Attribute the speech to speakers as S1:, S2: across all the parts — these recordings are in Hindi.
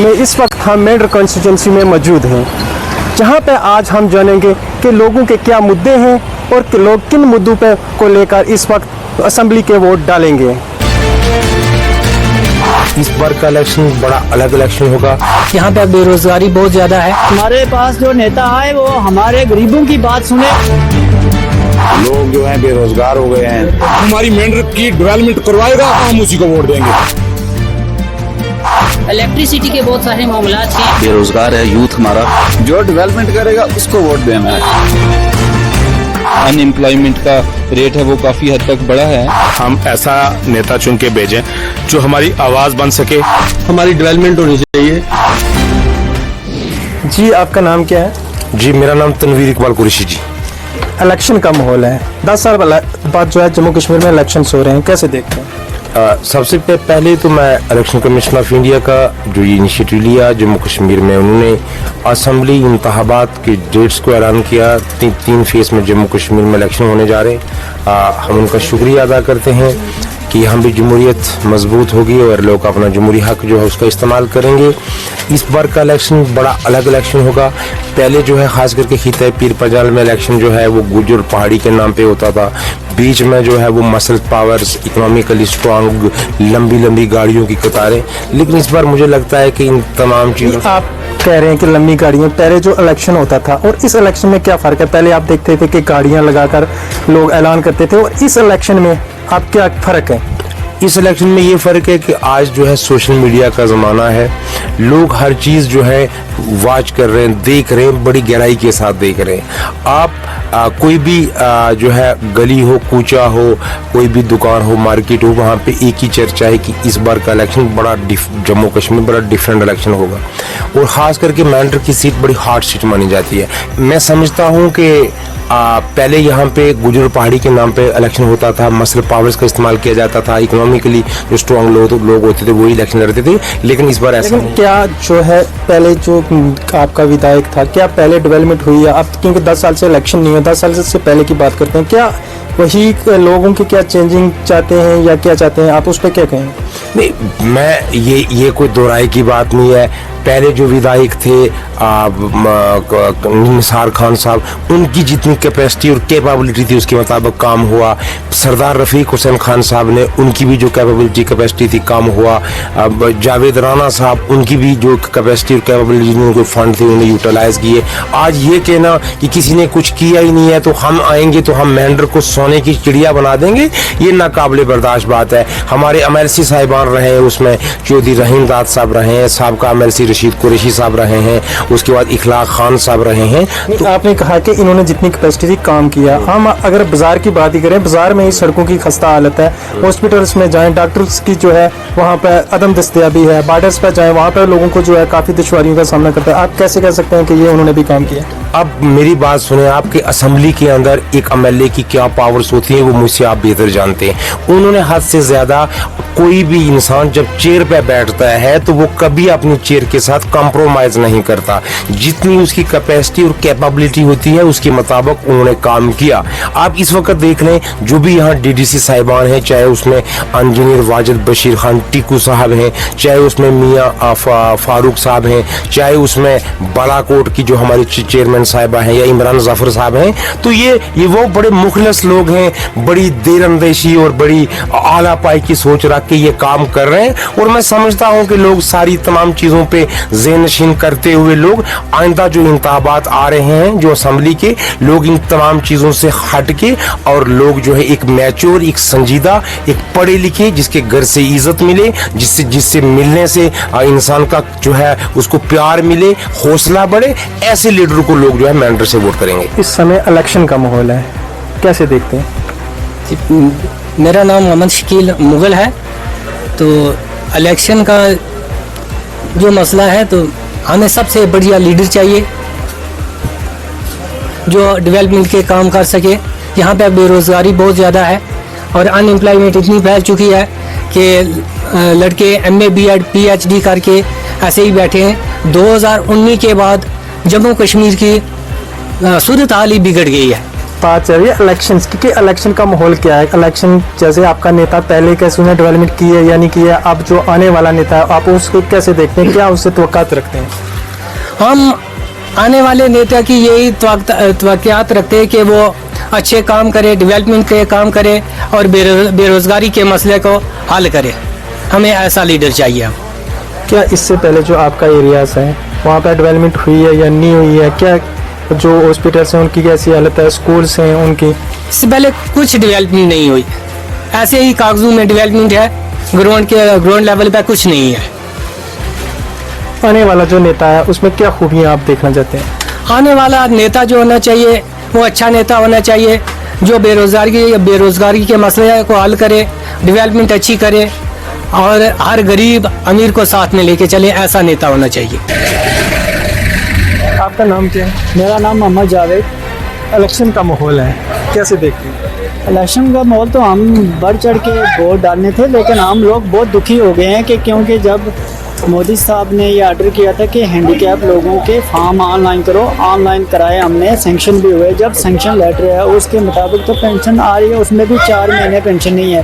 S1: में इस वक्त हम मेंढर कॉन्स्टिट्यूंसी में मौजूद हैं, जहां पे आज हम जानेंगे कि लोगों के क्या मुद्दे हैं और कि लोग किन मुद्दों पे को लेकर इस वक्त असेंबली के वोट डालेंगे।
S2: इस बार का इलेक्शन बड़ा अलग इलेक्शन होगा।
S3: यहाँ पे बेरोजगारी बहुत ज्यादा है।
S4: हमारे पास जो नेता आए वो हमारे गरीबों की बात सुने।
S5: लोग जो हैं बेरोजगार हो गए हैं।
S6: हमारी मेंढर की डेवलपमेंट करवाएगा, हम उसी को वोट देंगे।
S7: इलेक्ट्रिसिटी के बहुत सारे मामला हैं।
S5: बेरोजगार है यूथ हमारा, जो डेवलपमेंट करेगा उसको वोट देना है।
S8: अनएम्प्लॉयमेंट का रेट है वो काफी हद तक बढ़ा है।
S6: हम ऐसा नेता चुन के भेजें जो हमारी आवाज बन सके,
S8: हमारी डेवलपमेंट होनी चाहिए।
S1: जी, आपका नाम क्या है?
S2: जी, मेरा नाम तनवीर इकबाल कुरैशी जी।
S1: इलेक्शन का माहौल है, 10 साल बाद जो है जम्मू कश्मीर में इलेक्शन हो रहे हैं, कैसे देखते हैं?
S2: सबसे पहले तो मैं इलेक्शन कमीशन ऑफ इंडिया का जो ये इनिशिएटिव लिया जम्मू कश्मीर में, उन्होंने असेंबली इंतखाबात के डेट्स को ऐलान किया। तीन फेज में जम्मू कश्मीर में इलेक्शन होने जा रहे हैं। हम उनका शुक्रिया अदा करते हैं कि यहाँ भी जमहूरियत मजबूत होगी और लोग अपना जमहूरी हक जो है उसका इस्तेमाल करेंगे। इस बार का इलेक्शन बड़ा अलग इलेक्शन होगा। पहले जो है खास करके खिता पीर पंजाल में इलेक्शन जो है वो गुर्जर पहाड़ी के नाम पे होता था। बीच में जो है वो मसल पावर्स, इकोनॉमिकली स्ट्रांग, लंबी लंबी गाड़ियों की कतारें। लेकिन इस बार मुझे लगता है कि इन तमाम चीज़ों,
S1: आप कह रहे हैं कि लंबी गाड़ियां, पहले जो इलेक्शन होता था और इस इलेक्शन में क्या फ़र्क है? पहले आप देखते थे कि गाड़ियां लगाकर लोग ऐलान करते थे, और इस इलेक्शन में आप क्या फ़र्क है?
S2: इस इलेक्शन में ये फ़र्क है कि आज जो है सोशल मीडिया का ज़माना है। लोग हर चीज़ जो है वॉच कर रहे हैं, देख रहे हैं, बड़ी गहराई के साथ देख रहे हैं। आप कोई भी जो है गली हो, कूचा हो, कोई भी दुकान हो, मार्केट हो, वहाँ पे एक ही चर्चा है कि इस बार का इलेक्शन बड़ा जम्मू कश्मीर बड़ा डिफरेंट इलेक्शन होगा। और ख़ास करके मेंढर की सीट बड़ी हार्ड सीट मानी जाती है। मैं समझता हूँ कि पहले यहाँ पे गुर्जर पहाड़ी के नाम पे इलेक्शन होता था, मसल पावर्स का इस्तेमाल किया जाता था, इकोनॉमिकली जो स्ट्रॉन्ग लोग होते थे वही इलेक्शन लड़ते थे। लेकिन इस बार ऐसा नहीं।
S1: क्या जो है पहले जो आपका विधायक था, क्या पहले डेवलपमेंट हुई है? अब क्योंकि 10 साल से इलेक्शन नहीं है, 10 साल से पहले की बात करते हैं, क्या वही लोगों की क्या चेंजिंग चाहते हैं या क्या चाहते हैं? आप उस पर क्या कहें?
S2: नहीं, मैं ये कोई दोहराई की बात नहीं है। पहले जो विधायक थे निसार खान साहब, उनकी जितनी कैपेसिटी और कैपेबिलिटी थी उसके मुताबिक काम हुआ। सरदार रफ़ीक हुसैन खान साहब ने, उनकी भी जो कैपेबिलिटी कैपेसिटी थी काम हुआ। जावेद राना साहब, उनकी भी जो कैपेसिटी और कैपेबिलिटी उनके फंड थे उन्हें यूटिलाइज किए। आज ये कहना कि किसी ने कुछ किया ही नहीं है तो हम आएंगे तो हम मेंढर को सोने की चिड़िया बना देंगे, ये नाकाबिले बर्दाश्त बात है। हमारे MLC साहिबान रहे हैं, उसमें चौधरी रहीम दाद साहब रहे हैं, साबका MLC रशीद कुरैशी साहब रहे हैं, उसके बाद इखलाक खान साहब रहे हैं।
S1: तो आपने कहा कि इन्होंने जितनी कैपेसिटी थी काम किया। हम अगर बाजार की बात ही करें, बाजार में ही सड़कों की खस्ता हालत है। हॉस्पिटल्स में जाएं, डॉक्टर्स की जो है वहाँ पे अदम दस्तयाबी है। बॉर्डर्स पे जाएं, वहाँ पे लोगों को जो है काफ़ी दुश्वारियों का सामना करता है। आप कैसे कह सकते हैं कि ये उन्होंने भी काम किया?
S2: अब मेरी बात सुने, आपके असेंबली के अंदर एक MLA की क्या पावर्स होती हैं वो मुझसे आप बेहतर जानते हैं। उन्होंने हद से ज्यादा, कोई भी इंसान जब चेयर पे बैठता है तो वो कभी अपनी चेयर के साथ कॉम्प्रोमाइज नहीं करता। जितनी उसकी कैपेसिटी और कैपेबिलिटी होती है उसके मुताबिक उन्होंने काम किया। आप इस वक्त देख लें, जो भी यहाँ DDC साहिबान हैं, चाहे उसमें इंजीनियर वाजिद बशीर खान टिकू साहब हैं, चाहे उसमें मियाँ फारूक साहब हैं, चाहे उसमें बालाकोट की जो हमारी चेयरमैन साहिबा हैं या इमरान जाफर साहब हैं, तो ये वो बड़े मुखलस लोग हैं, बड़ी देरअंदेशी और बड़ी आला पाई की सोच रख के ये काम कर रहे हैं। और मैं समझता हूं कि लोग सारी तमाम चीजों पे ज़हननशीन करते हुए लोग आइंदा जो इंतखाबात आ रहे हैं, जो असेंबली के, लोग इन तमाम चीजों से हट के और लोग जो है एक मैच्योर, एक संजीदा, एक पढ़े लिखे, जिसके घर से इज्जत मिले, जिससे मिलने से इंसान का जो है उसको प्यार मिले, हौसला बढ़े, ऐसे लीडर को लोग जो है मेंढर से वोट करेंगे।
S1: इस समय इलेक्शन का माहौल है, कैसे देखते हैं?
S3: मेरा नाम मोहम्मद शकील मुगल है। तो इलेक्शन का जो मसला है, तो हमें सबसे बढ़िया लीडर चाहिए जो डेवलपमेंट के काम कर सके। यहाँ पे बेरोज़गारी बहुत ज़्यादा है और अनएम्प्लॉयमेंट इतनी फैल चुकी है कि लड़के MA B.Ed PhD करके ऐसे ही बैठे हैं। 2019 के बाद जम्मू कश्मीर की सूरत हाल ही बिगड़ गई है।
S1: बात चल रही है इलेक्शंस की, कि इलेक्शन का माहौल क्या है? इलेक्शन जैसे आपका नेता पहले कैसे उन्हें डेवलपमेंट की है या नहीं की है, अब जो आने वाला नेता है आप उसको कैसे देखते हैं, क्या उससे तवक्कात रखते हैं?
S3: हम आने वाले नेता की यही तवक्कुआत रखते हैं कि वो अच्छे काम करे, डेवलपमेंट के काम करे और बेरोजगारी के मसले को हल करे। हमें ऐसा लीडर चाहिए।
S1: क्या इससे पहले जो आपका एरियाज है वहाँ पर डेवलपमेंट हुई है या नहीं हुई है? क्या जो हॉस्पिटल्स हैं उनकी कैसी हालत है, स्कूल्स हैं उनकी?
S3: इससे पहले कुछ डेवलपमेंट नहीं हुई, ऐसे ही कागजों में डेवलपमेंट है, ग्राउंड लेवल पे कुछ नहीं है।
S1: आने वाला जो नेता है उसमें क्या खूबियाँ आप देखना चाहते हैं?
S3: आने वाला नेता जो होना चाहिए वो अच्छा नेता होना चाहिए, जो बेरोजगारी के मसले को हल करे, डेवलपमेंट अच्छी करे और हर गरीब अमीर को साथ में लेके चले, ऐसा नेता होना चाहिए।
S1: आपका नाम क्या है?
S4: मेरा नाम मोहम्मद जावेद।
S1: इलेक्शन का माहौल है, कैसे देखते हैं?
S4: इलेक्शन का माहौल तो हम बढ़ चढ़ के वोट डालने थे, लेकिन हम लोग बहुत दुखी हो गए हैं कि क्योंकि जब मोदी साहब ने ये ऑर्डर किया था कि हैंडीकैप लोगों के फॉर्म ऑनलाइन करो, ऑनलाइन कराए हमने, सेंक्शन भी हुए। जब सेंक्शन लेटर है उसके मुताबिक तो पेंशन आ रही है, उसमें भी 4 महीने पेंशन नहीं है,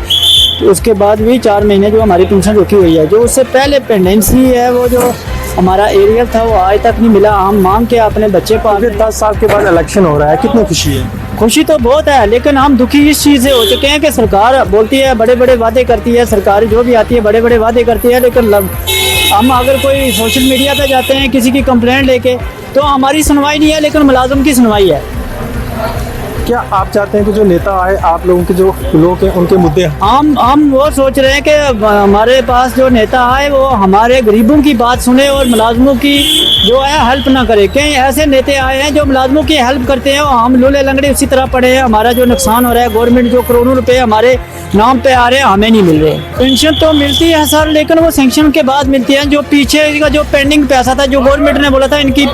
S4: तो उसके बाद भी 4 महीने जो हमारी पेंशन रुकी हुई है। जो उससे पहले पेंडेंसी है वो जो हमारा एरियल था वो आज तक नहीं मिला। हम मांग के अपने बच्चे पाल
S1: 10 साल के बाद इलेक्शन हो रहा है, कितनी खुशी है?
S4: खुशी तो बहुत है, लेकिन हम दुखी इस चीज़ से हो चुके हैं कि सरकार बोलती है, बड़े बड़े वादे करती है, सरकार जो भी आती है बड़े बड़े वादे करती है, लेकिन हम अगर कोई सोशल मीडिया पे जाते हैं किसी की कंप्लेंट लेके तो हमारी सुनवाई नहीं है, लेकिन मुलाजिम की सुनवाई है।
S1: क्या आप चाहते हैं कि जो नेता आए आप लोगों के जो लोग हैं उनके मुद्दे?
S4: हम वो सोच रहे हैं कि हमारे पास जो नेता आए वो हमारे गरीबों की बात सुने और मुलाजमों की जो है हेल्प ना करे। कई ऐसे नेता आए हैं जो मुलाजमों की हेल्प करते हैं, हम लूले लंगड़े उसी तरह पड़े हैं। हमारा जो नुकसान हो रहा है, गवर्नमेंट जो करोड़ों रुपए हमारे नाम पे आ रहे हैं, हमें नहीं मिल रहे। पेंशन तो मिलती है सर, लेकिन वो सेंक्शन के बाद मिलती है। जो पीछे का जो पेंडिंग पैसा था, जो गवर्नमेंट ने बोला था इनकी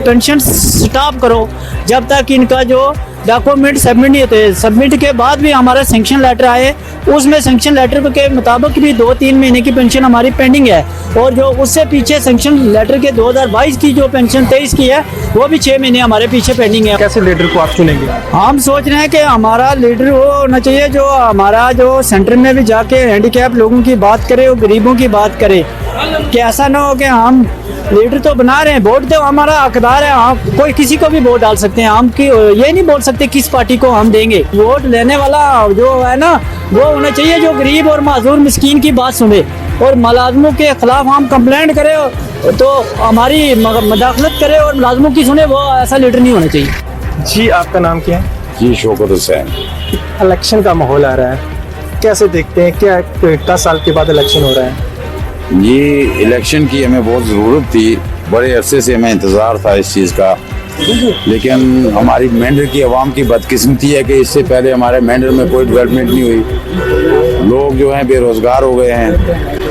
S4: पेंशन स्टॉप करो जब तक इनका जो डॉक्यूमेंट सबमिट नहीं होते, सबमिट के बाद भी हमारा सेंक्शन लेटर आए, उसमें सेंक्शन लेटर के मुताबिक भी 2-3 महीने की पेंशन हमारी पेंडिंग है। और जो उससे पीछे सेंक्शन लेटर के 2022 की जो पेंशन 23 की है वो भी 6 महीने हमारे पीछे पेंडिंग है।
S1: कैसे लीडर को आप चुनेंगे?
S4: हम सोच रहे हैं कि हमारा लीडर वो होना चाहिए जो हमारा जो सेंटर में भी जाके हैंडीकैप लोगों की बात करे और गरीबों की बात करे, कि ऐसा ना हो कि हम लीडर तो बना रहे हैं, वोट तो हमारा हकदार है, हम कोई किसी को भी वोट डाल सकते हैं। हम ये नहीं बोल सकते किस पार्टी को हम देंगे। वोट लेने वाला जो है ना वो होना चाहिए जो गरीब और माजूर मिस्कीन की बात सुने और मुलाजमों के खिलाफ हम कंप्लेंट करें तो हमारी मदाखलत करे और मुलाजमों की सुने, वो ऐसा लीडर नहीं होना चाहिए।
S1: जी आपका नाम क्या है?
S5: जी शौकत हुसैन।
S1: इलेक्शन का माहौल आ रहा है, कैसे देखते हैं? क्या 10 साल के बाद इलेक्शन हो रहा है?
S5: ये इलेक्शन की हमें बहुत ज़रूरत थी, बड़े अरसे से हमें इंतज़ार था इस चीज़ का, लेकिन हमारी मेंढर की आवाम की बदकिस्मती है कि इससे पहले हमारे मेंढर में कोई डेवलपमेंट नहीं हुई। लोग जो हैं बेरोज़गार हो गए हैं